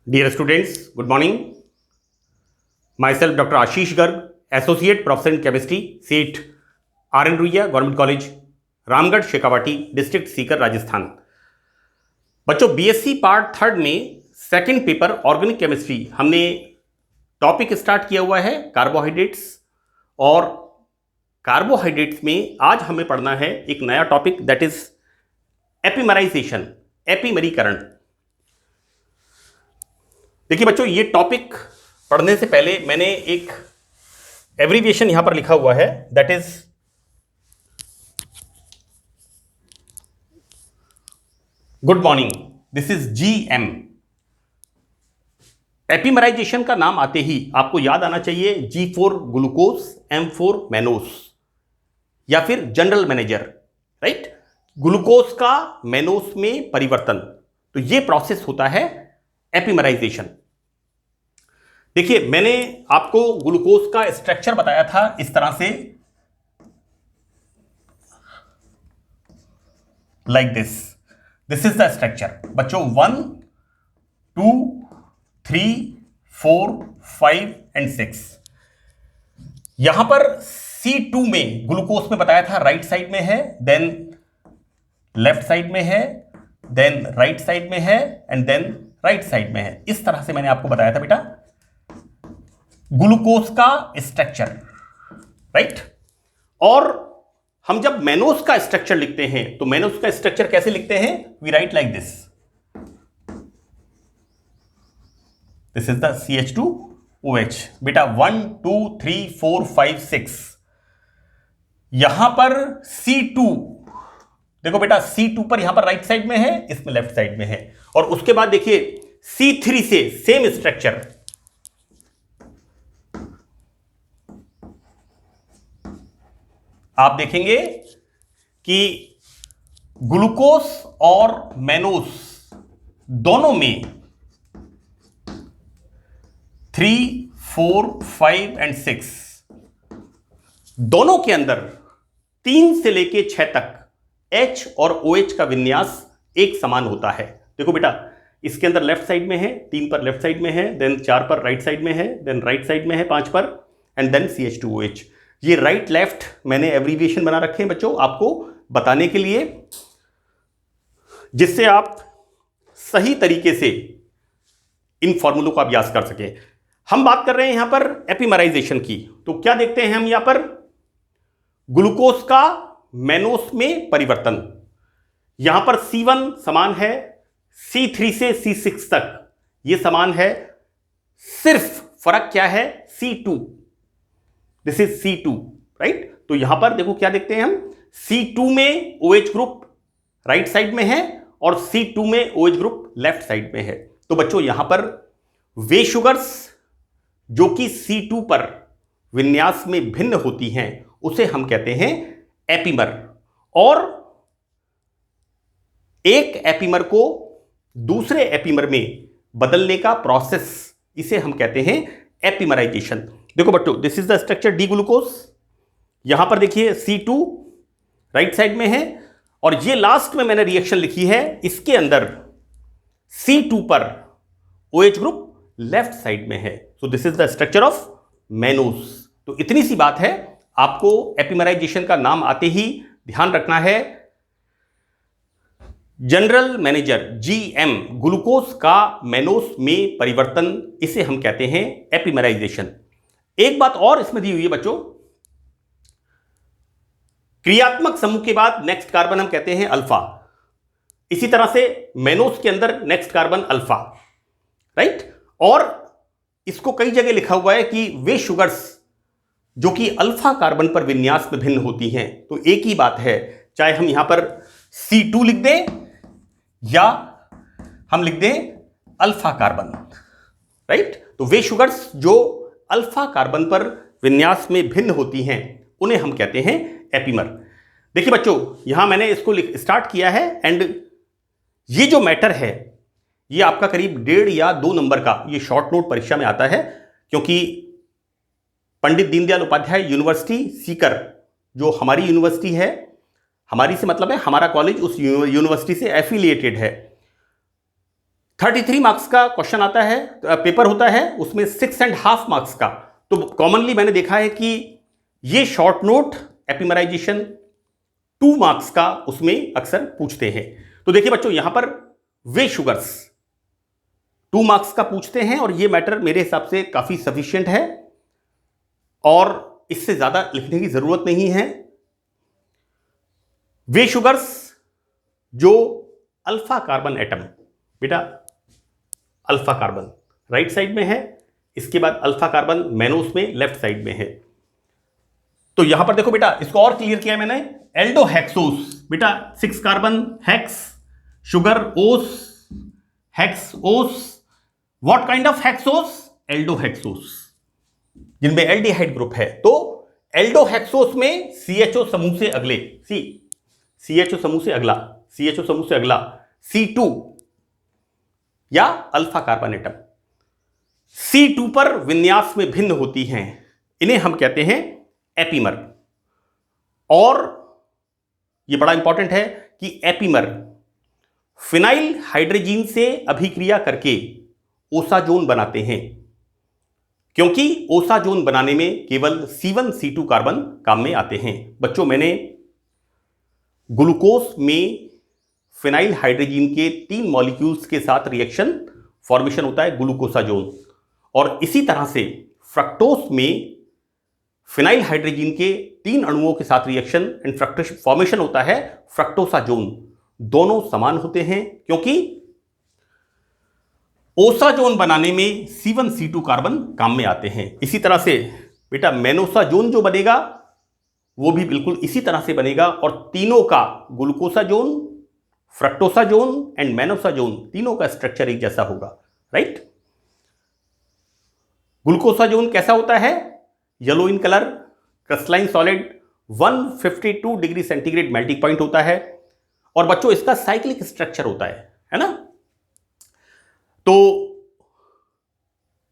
Dear students, good morning. Myself Dr. Ashish Garg, Associate Professor in Chemistry, seat R.N. Ruiya, Government College, Ramgarh Shekhawati, district Sikar, Rajasthan. बच्चों, BSc part third में second paper organic chemistry हमने topic start किया हुआ है carbohydrates. और carbohydrates में आज हमें पढ़ना है एक नया टॉपिक, दैट इज एपिमराइजेशन, एपिमरीकरण। देखिए बच्चों, ये टॉपिक पढ़ने से पहले मैंने एक एब्रीविएशन यहां पर लिखा हुआ है, that is good morning, this is GM. Epimerization का नाम आते ही आपको याद आना चाहिए G4 ग्लूकोज, M4 मैनोस, या फिर जनरल मैनेजर, राइट। ग्लूकोज का मैनोस में परिवर्तन, तो यह प्रोसेस होता है एपिमराइजेशन। देखिए, मैंने आपको ग्लूकोज का स्ट्रक्चर बताया था इस तरह से, like this is the structure. बच्चों 1, 2, 3, 4, 5 एंड 6। यहां पर C2 में ग्लूकोज में बताया था राइट साइड में है, देन लेफ्ट साइड में है, देन राइट साइड में है, एंड देन राइट साइड में है। इस तरह से मैंने आपको बताया था बेटा ग्लूकोज का स्ट्रक्चर, राइट। और हम जब मैनोस का स्ट्रक्चर लिखते हैं तो मैनोस का स्ट्रक्चर कैसे लिखते हैं? We write like this is the CH2OH। बेटा 1, 2, 3, 4, 5, 6। यहां पर C2, देखो बेटा C2 पर यहां पर राइट साइड में है, इसमें लेफ्ट साइड में है। और उसके बाद देखिए C3 से सेम स्ट्रक्चर, आप देखेंगे कि ग्लूकोज और मैनोस दोनों में 3, 4, 5 एंड 6 दोनों के अंदर 3 से लेके 6 तक H और OH का विन्यास एक समान होता है। देखो बेटा, इसके अंदर लेफ्ट साइड में है, 3 पर लेफ्ट साइड में है, देन 4 पर राइट साइड में है, देन राइट साइड में है 5 पर, एंड देन CH2OH। ये राइट लेफ्ट मैंने एब्रीविएशन बना रखे हैं बच्चों आपको बताने के लिए, जिससे आप सही तरीके से इन फॉर्मूलों का अभ्यास कर सकें। हम बात कर रहे हैं यहां पर एपिमराइजेशन की, तो क्या देखते हैं हम यहां पर? ग्लूकोज का मैनोस में परिवर्तन। यहां पर C1 समान है, C3 से C6 तक यह समान है, सिर्फ फर्क क्या है? C2, this is C2, right. तो यहां पर देखो क्या देखते हैं हम, C2 में OH ग्रुप राइट साइड में है और C2 में OH ग्रुप लेफ्ट साइड में है। तो बच्चों यहां पर वे शुगर्स जो कि C2 पर विन्यास में भिन्न होती हैं उसे हम कहते हैं एपिमर। और एक एपिमर को दूसरे एपिमर में बदलने का प्रोसेस, इसे हम कहते हैं एपिमराइजेशन। देखो बच्चों, this is the structure D glucose. यहां पर देखिए C2 राइट साइड में है, और ये लास्ट में मैंने रिएक्शन लिखी है, इसके अंदर C2 पर OH ग्रुप लेफ्ट साइड में है। So this is the structure of mannose. तो इतनी सी बात है, आपको एपिमराइजेशन का नाम आते ही ध्यान रखना है जनरल मैनेजर GM, ग्लूकोज का मैनोस में परिवर्तन, इसे हम कहते हैं एपिमराइजेशन। एक बात और इसमें दी हुई है बच्चों, क्रियात्मक समूह के बाद नेक्स्ट कार्बन हम कहते हैं अल्फा। इसी तरह से मैनोस के अंदर नेक्स्ट कार्बन अल्फा, राइट। और इसको कई जगह लिखा हुआ है कि वे शुगर्स जो कि अल्फा कार्बन पर विन्यास में भिन्न होती हैं। तो एक ही बात है, चाहे हम यहां पर C2 लिख दें या हम लिख दें अल्फा कार्बन, राइट। तो वे शुगर्स जो अल्फा कार्बन पर विन्यास में भिन्न होती हैं उन्हें हम कहते हैं एपिमर। देखिए बच्चों, यहां मैंने इसको स्टार्ट किया है, एंड ये जो मैटर है ये आपका करीब 1.5 या 2 नंबर का ये शॉर्ट नोट परीक्षा में आता है, क्योंकि पंडित दीनदयाल उपाध्याय यूनिवर्सिटी सीकर जो हमारी यूनिवर्सिटी है, हमारी से मतलब है हमारा कॉलेज उस यूनिवर्सिटी से एफिलिएटेड है, 33 मार्क्स का क्वेश्चन आता है, पेपर होता है, उसमें 6.5 मार्क्स का। तो कॉमनली मैंने देखा है कि ये शॉर्ट नोट एपिमराइजेशन 2 मार्क्स का उसमें अक्सर पूछते हैं। तो देखिए बच्चों, यहां पर वे शुगर्स 2 मार्क्स का पूछते हैं और ये मैटर मेरे हिसाब से काफी सफिशिएंट है और इससे ज्यादा लिखने की जरूरत नहीं है। वे शुगर्स जो अल्फा कार्बन एटम, बेटा अल्फा कार्बन राइट साइड में है, इसके बाद अल्फा कार्बन मैनोस में लेफ्ट साइड में है। तो यहां पर देखो बेटा, इसको और क्लियर किया है मैंने, एल्डोहेक्सोस, बेटा 6 कार्बन हेक्स, शुगर ओस, हेक्स ओस, व्हाट काइंड ऑफ हेक्सोस? एल्डोहेक्सोस, जिनमें एल्डिहाइड ग्रुप है। तो एल्डोहेक्सोस में CHO समूह से अगले CHO समूह से अगला, CHO समूह से अगला C2 या अल्फा कार्बन एटम C2 पर विन्यास में भिन्न होती हैं, इन्हें हम कहते हैं एपीमर। और यह बड़ा इंपॉर्टेंट है कि एपीमर फिनाइल हाइड्रोजीन से अभिक्रिया करके ओसाजोन बनाते हैं, क्योंकि ओसाजोन बनाने में केवल C1 C2 कार्बन काम में आते हैं। बच्चों, मैंने ग्लूकोज में फिनाइल हाइड्रोजीन के 3 मॉलिक्यूल्स के साथ रिएक्शन फॉर्मेशन होता है ग्लूकोसाजोन, और इसी तरह से फ्रक्टोज में फिनाइल हाइड्रोजीन के 3 अणुओं के साथ रिएक्शन एंड फ्रक्टोज फॉर्मेशन होता है फ्रक्टोसाजोन। दोनों समान होते हैं क्योंकि ओसाजोन बनाने में C1 C2 कार्बन काम में आते हैं। इसी तरह से बेटा मेनोसाजोन जो बनेगा वो भी बिल्कुल इसी तरह से बनेगा, और तीनों का ग्लूकोसाजोन, फ्रक्टोसाजोन एंड मेनोसाजोन तीनों का स्ट्रक्चर एक जैसा होगा, राइट। ग्लूकोसाजोन कैसा होता है? Yellow in colour, crystalline solid, 152 degree centigrade melting point होता है, और बच्चों इसका साइक्लिक स्ट्रक्चर होता है ना। तो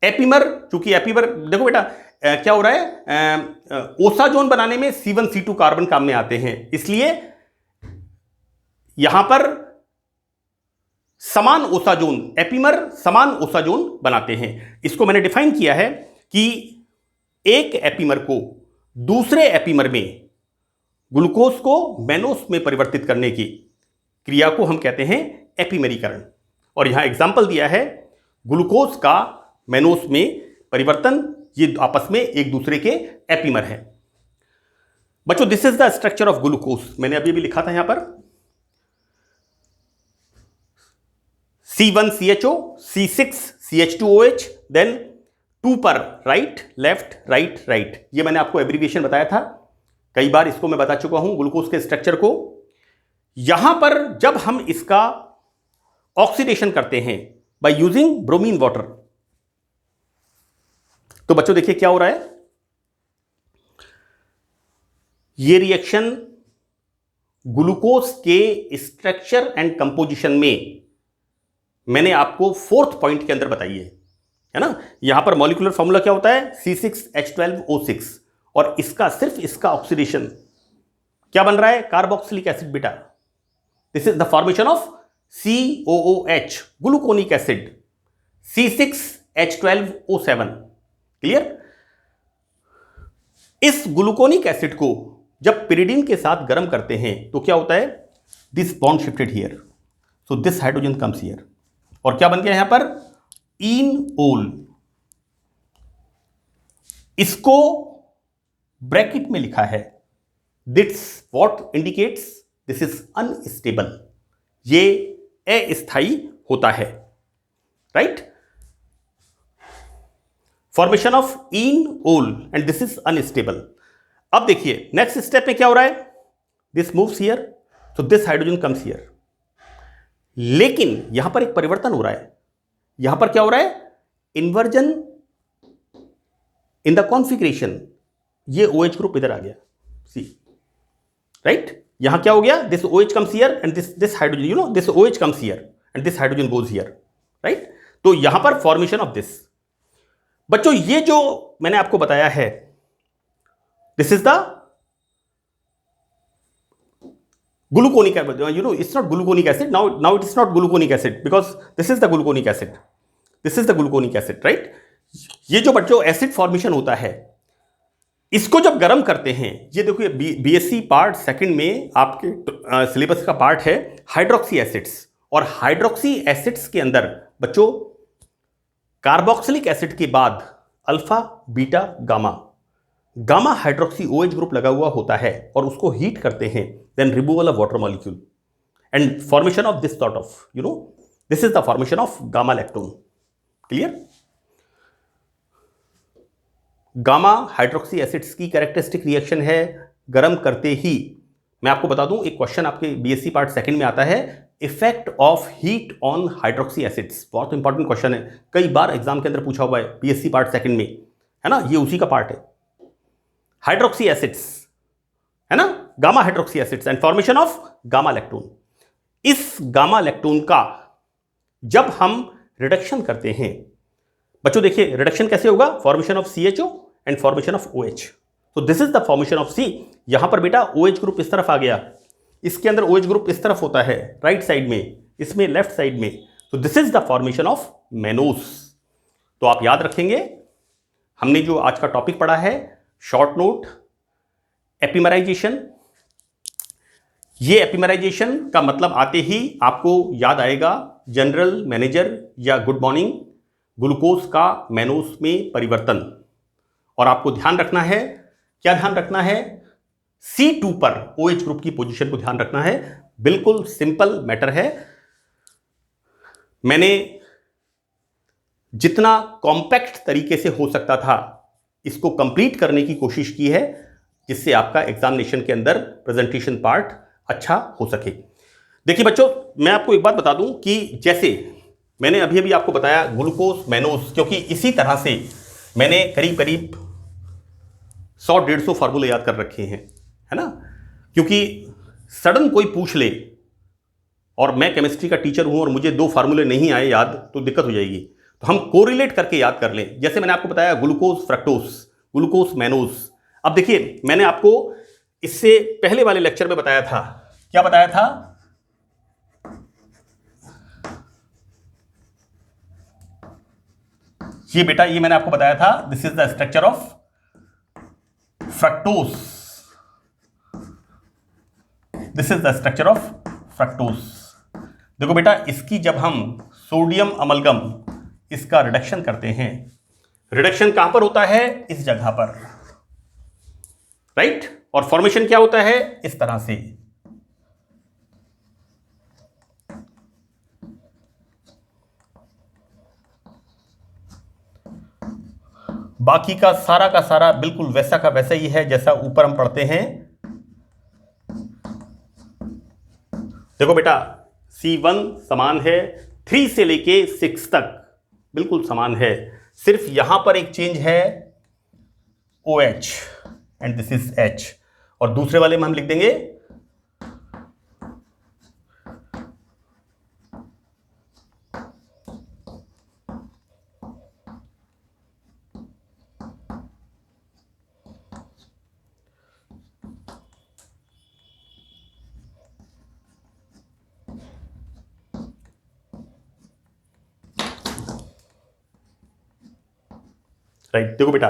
एपीमर, चूंकि एपीमर देखो बेटा क्या हो रहा है, ओसाजोन बनाने में C1 C2 कार्बन काम में आते हैं, इसलिए यहां पर समान ओसाजोन, एपीमर समान ओसाजोन बनाते हैं। इसको मैंने डिफाइन किया है कि एक एपीमर को दूसरे एपीमर में ग्लूकोज को मैनोस में परिवर्तित करने की क्रिया को हम कहते हैं एपीमेरीकरण। और यहां एग्जाम्पल दिया है ग्लूकोज का मैनोस में परिवर्तन, ये आपस में एक दूसरे के एपीमर है। बच्चों, this is the structure of glucose, मैंने अभी भी लिखा था यहां पर C1 CHO, C6 CH2OH, then 2 पर राइट लेफ्ट राइट राइट, ये मैंने आपको एब्रीविएशन बताया था, कई बार इसको मैं बता चुका हूं ग्लूकोज के स्ट्रक्चर को। यहां पर जब हम इसका ऑक्सीडेशन करते हैं बाय यूजिंग ब्रोमीन वाटर, तो बच्चों देखिए क्या हो रहा है, ये रिएक्शन ग्लूकोज के स्ट्रक्चर एंड कंपोजिशन में मैंने आपको 4th पॉइंट के अंदर बताई है ना। यहां पर मॉलिक्यूलर फॉर्मूला क्या होता है, C6H12O6, और इसका सिर्फ इसका ऑक्सीडेशन क्या बन रहा है, कार्बोक्सिलिक एसिड बेटा। This is the formation of COOH, gluconic acid, C6H12O7, clear. इस ग्लूकोनिक एसिड को जब पिरिडीन के साथ गर्म करते हैं तो क्या होता है, this bond shifted here, so this hydrogen comes here, और क्या बन गया यहां पर, इनओल। इसको ब्रैकेट में लिखा है, this what indicates this is unstable, ये अस्थायी होता है, right. Formation of enol and this is unstable. अब देखिए नेक्स्ट स्टेप में क्या हो रहा है, this moves here, so this hydrogen comes here, लेकिन यहां पर एक परिवर्तन हो रहा है। यहां पर क्या हो रहा है, इन्वर्जन इन द कॉन्फिगरेशन, ये OH ग्रुप इधर आ गया, सी राइट। यहां क्या हो गया, this OH comes here and this hydrogen, you know this OH comes here and this hydrogen goes here, right. तो यहां पर फॉर्मेशन ऑफ दिस, बच्चों ये जो मैंने आपको बताया है, this is the Gluconic, it's not gluconic acid. Now it is not gluconic acid because this is the gluconic acid. This is the gluconic acid, right? ये जो बच्चों एसिड फॉर्मेशन होता है, इसको जब गर्म करते हैं, ये देखो बीएससी पार्ट सेकंड में आपके सिलेबस का पार्ट है हाइड्रोक्सी एसिड्स, और हाइड्रोक्सी एसिड्स के अंदर बच्चों कार्बोक्सिलिक एसिड के बाद alpha beta gamma, gamma hydroxy OH group लगा हुआ होता है और उसको हीट करते हैं, then removal of water molecule and formation of this sort of this is the formation of gamma lactone. Clear? Gamma hydroxy acids की कैरेक्टरिस्टिक रिएक्शन है गर्म करते ही। मैं आपको बता दूं, एक क्वेश्चन आपके बीएससी पार्ट सेकंड में आता है, effect of heat on hydroxy acids. बहुत इंपॉर्टेंट क्वेश्चन है, कई बार एग्जाम के अंदर पूछा हुआ है बीएससी पार्ट सेकंड में, है ना, ये उसी का पार्ट है। हाइड्रोक्सी एसिड्स, है ना, gamma hydroxy acids and formation of gamma lactone. इस गामा लैक्टोन का जब हम रिडक्शन करते हैं बच्चों, देखिए रिडक्शन कैसे होगा, formation of CHO and formation of OH। तो this is the formation of C। यहां पर बेटा OH ग्रुप इस तरफ आ गया, इसके अंदर OH ग्रुप इस तरफ होता है राइट साइड में, इसमें लेफ्ट साइड में। तो this is the formation of mannose. तो आप याद रखेंगे, हमने जो आज का टॉपिक पढ़ा है शॉर्ट नोट एपिमराइजेशन। ये एपिमराइजेशन का मतलब आते ही आपको याद आएगा जनरल मैनेजर या गुड मॉर्निंग, ग्लूकोज का मेनोस में परिवर्तन। और आपको ध्यान रखना है, क्या ध्यान रखना है, C2 पर OH ग्रुप की पोजीशन को ध्यान रखना है। बिल्कुल सिंपल मैटर है। मैंने जितना कॉम्पैक्ट तरीके से हो सकता था इसको कंप्लीट करने की कोशिश की है, जिससे आपका एग्जामिनेशन के अंदर प्रेजेंटेशन पार्ट अच्छा हो सके। देखिए बच्चों, मैं आपको एक बात बता दूं कि जैसे मैंने अभी आपको बताया ग्लूकोज मेनोस, क्योंकि इसी तरह से मैंने करीब करीब 100-150 फार्मूले याद कर रखे हैं, है ना, क्योंकि सडन कोई पूछ ले और मैं केमिस्ट्री का टीचर हूं और मुझे 2 फार्मूले नहीं आए याद, तो दिक्कत हो जाएगी। तो हम कोरिलेट करके याद कर लें। जैसे मैंने आपको बताया ग्लूकोज फ्रक्टोस, ग्लूकोज मेनोस। अब देखिए, मैंने आपको इससे पहले वाले लेक्चर में बताया था, क्या बताया था, ये बेटा, ये मैंने आपको बताया था, this is the structure of fructose, this is the structure of fructose. देखो बेटा, इसकी जब हम सोडियम अमलगम इसका रिडक्शन करते हैं, रिडक्शन कहां पर होता है, इस जगह पर, राइट, और फॉर्मेशन क्या होता है, इस तरह से। बाकी का सारा बिल्कुल वैसा का वैसा ही है जैसा ऊपर हम पढ़ते हैं। देखो बेटा, C1 समान है, 3 से लेके 6 तक बिल्कुल समान है, सिर्फ यहां पर एक चेंज है OH and this is H, और दूसरे वाले में हम लिख देंगे राइट। देखो बेटा,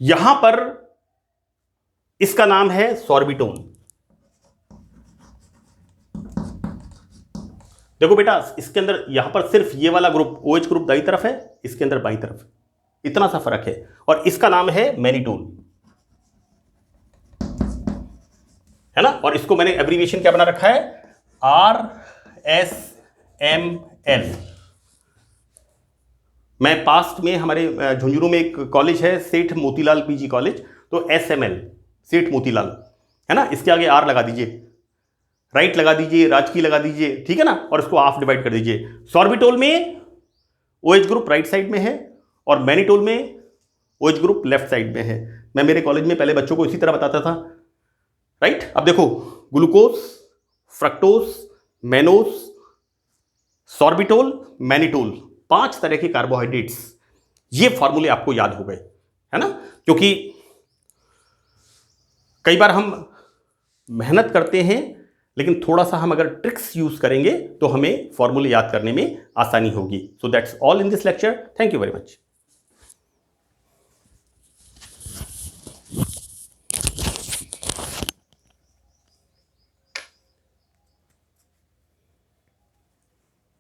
यहां पर इसका नाम है सॉर्बिटोन। देखो बेटा, इसके अंदर यहां पर सिर्फ ये वाला ग्रुप OH ग्रुप दाईं तरफ है, इसके अंदर बाईं तरफ, इतना सा फर्क है, और इसका नाम है मैनिटोन, है ना। और इसको मैंने एब्रीविएशन क्या बना रखा है, RSML। मैं पास्ट में हमारे झुंझुनू में एक कॉलेज है सेठ मोतीलाल PG कॉलेज, तो SML सेठ मोतीलाल, है ना, इसके आगे R लगा दीजिए, राइट लगा दीजिए, राजकीय लगा दीजिए, ठीक है ना, और इसको हाफ डिवाइड कर दीजिए। सॉर्बिटोल में OH ग्रुप राइट साइड में है और मैनिटोल में OH ग्रुप लेफ्ट साइड में है। मैं मेरे कॉलेज में पहले बच्चों को इसी तरह बताता था, राइट। अब देखो, ग्लूकोज, फ्रक्टोस, मेनोस, सॉर्बिटोल, मैनिटोल, 5 तरह के कार्बोहाइड्रेट्स, ये फॉर्मूले आपको याद हो गए, है ना, क्योंकि कई बार हम मेहनत करते हैं, लेकिन थोड़ा सा हम अगर ट्रिक्स यूज करेंगे तो हमें फॉर्मूले याद करने में आसानी होगी। So that's all in this lecture. Thank you very much.